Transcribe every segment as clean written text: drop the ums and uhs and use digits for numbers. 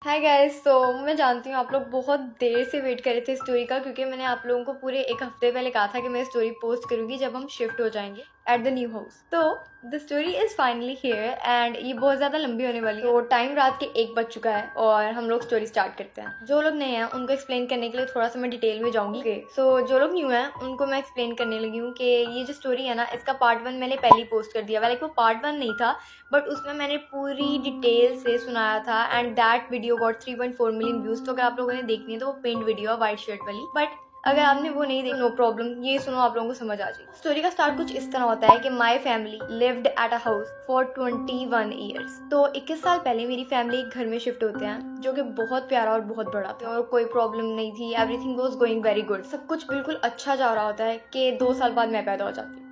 Hi guys. तो मैं जानती हूँ आप लोग बहुत देर से वेट कर रहे थे स्टोरी का, क्योंकि मैंने आप लोगों को पूरे एक हफ्ते पहले कहा था कि मैं स्टोरी पोस्ट करूँगी जब हम शिफ्ट हो जाएंगे एट द न्यू हाउस। तो the story is finally here and ये बहुत ज़्यादा लंबी होने वाली है। तो टाइम रात के 1 बज चुका है और हम लोग स्टोरी स्टार्ट करते हैं। जो लोग नए हैं उनको एक्सप्लेन करने के लिए थोड़ा सा मैं डिटेल में जाऊँगी। सो जो लोग न्यू हैं उनको मैं एक्सप्लेन करने लगी हूँ कि ये जो स्टोरी है ना, इसका पार्ट 1 मैंने पहले ही पोस्ट कर दिया। लाइक वो पार्ट 1 नहीं था, बट उसमें मैंने पूरी डिटेल से सुनाया था and that video got 3.4 million views. तो अगर आप लोगों ने देखनी है तो वो पेंट वीडियो है वाइट शर्ट वाली, बट अगर आपने वो नहीं देखी नो प्रॉब्लम, ये सुनो आप लोगों को समझ आ जाएगी। स्टोरी का स्टार्ट कुछ इस तरह होता है कि my family lived at a house for 21 years. तो 21 साल पहले मेरी फैमिली एक घर में शिफ्ट होते हैं जो कि बहुत प्यारा और बहुत बड़ा था और कोई प्रॉब्लम नहीं थी। Everything was going very good, सब कुछ बिल्कुल अच्छा जा रहा होता है कि 2 साल बाद मैं पैदा हो जाती हूँ।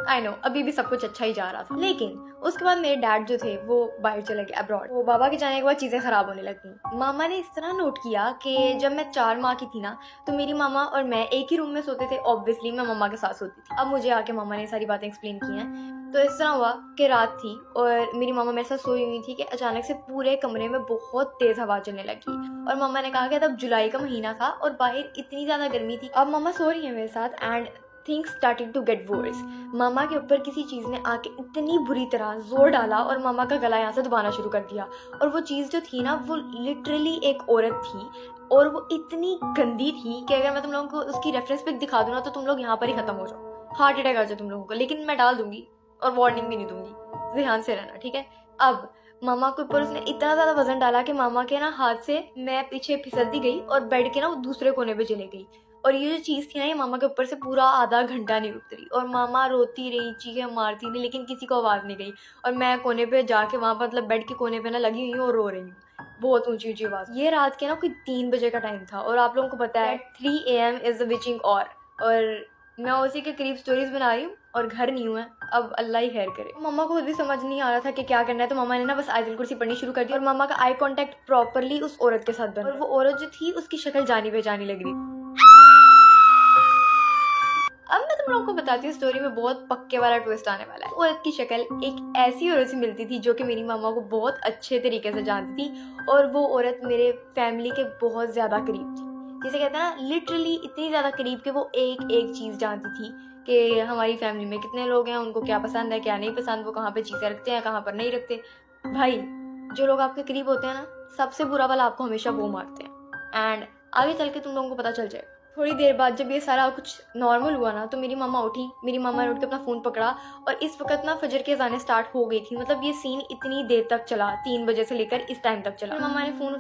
आई नो अभी भी सब कुछ अच्छा ही जा रहा था, लेकिन उसके बाद मेरे डैड जो थे वो बाहर चले गए अब्रॉड। वो बाबा के जाने के बाद चीज़ें खराब होने लगी। मामा ने इस तरह नोट किया कि जब मैं 4 माह की थी ना, तो मेरी मामा और मैं एक ही रूम में सोते थे। ऑब्वियसली मैं मामा के साथ सोती थी। अब मुझे आके मामा ने सारी बातें एक्सप्लेन की हैं। तो इस तरह हुआ कि रात थी और मेरी मामा मेरे साथ सोई हुई थी कि अचानक से पूरे कमरे में बहुत तेज हवा चलने लगी। और मामा ने कहा कि तब जुलाई का महीना था और बाहर इतनी ज़्यादा गर्मी थी। अब मामा सो रही है मेरे साथ and things started to get worse. मामा के ऊपर किसी चीज़ ने आके इतनी बुरी तरह जोर डाला और मामा का गला यहाँ से दबाना शुरू कर दिया। और वो चीज़ जो थी ना, वो लिटरली एक औरत थी और वो इतनी गंदी थी कि अगर मैं तुम लोगों को उसकी रेफरेंस पिक दिखा दूँ ना, तो तुम लोग यहाँ पर ही खत्म हो जाओ, हार्ट अटैक आ जाए तुम लोगों को। लेकिन मैं डाल दूंगी और वार्निंग भी नहीं दूंगी, ध्यान से रहना, ठीक है। अब मामा के ऊपर उसने इतना ज़्यादा वजन डाला कि मामा के ना हाथ से मैं पीछे फिसलती गई और बेड के ना वो दूसरे कोने पे चली गई। और ये जो चीज़ थी ना, ये मामा के ऊपर से पूरा आधा घंटा नहीं उतरी और मामा रोती रही, चीखें मारती रही, लेकिन किसी को आवाज़ नहीं गई। और मैं कोने पे जाके वहाँ पर मतलब बेड के कोने पे ना लगी हुई हूँ और रो रही हूँ बहुत ऊंची ऊंची आवाज़। ये रात के ना कोई 3 बजे का टाइम था और आप लोगों को पता है 3 AM इज़ द विचिंग और मैं उसी के करीब स्टोरीज बना रही हूँ और घर नहीं हुआ है। अब अल्लाह ही खैर करे। मम्मा को खुद भी समझ नहीं आ रहा था कि क्या करना है, तो मम्मा ने ना बस आयतुल कुर्सी पढ़नी शुरू कर दी और मम्मा का आई कांटेक्ट प्रॉपरली उस औरत के साथ बना और वो औरत जो थी उसकी शक्ल जानी पहचानी लग रही। अब मैं तुम लोगों को बताती हूँ, स्टोरी में बहुत पक्के वाला ट्विस्ट आने वाला है। औरत की शक्ल एक ऐसी औरत से मिलती थी जो कि मेरी मामा को बहुत अच्छे तरीके से जानती थी और वो औरत मेरे फैमिली के बहुत ज़्यादा करीब थी। जिसे कहते हैं ना, लिटरली इतनी ज़्यादा करीब कि वो एक एक चीज़ जानती थी कि हमारी फैमिली में कितने लोग हैं, उनको क्या पसंद है क्या नहीं पसंद, वो कहाँ पर चीज़ें रखते हैं कहाँ पर नहीं रखते। भाई, जो लोग आपके करीब होते हैं ना, सबसे बुरा वाला आपको हमेशा वो मारते हैं। एंड आगे चल के तुम लोगों को पता चल जाएगा। थोड़ी देर बाद जब ये सारा कुछ नॉर्मल हुआ ना, तो मेरी मम्मा उठी। मेरी मम्मा ने उठ के अपना फ़ोन पकड़ा और इस वक्त ना फजर की अज़ानें स्टार्ट हो गई थी। मतलब ये सीन इतनी देर तक चला, 3 बजे से लेकर इस टाइम तक चला। मम्मा ने फ़ोन उठा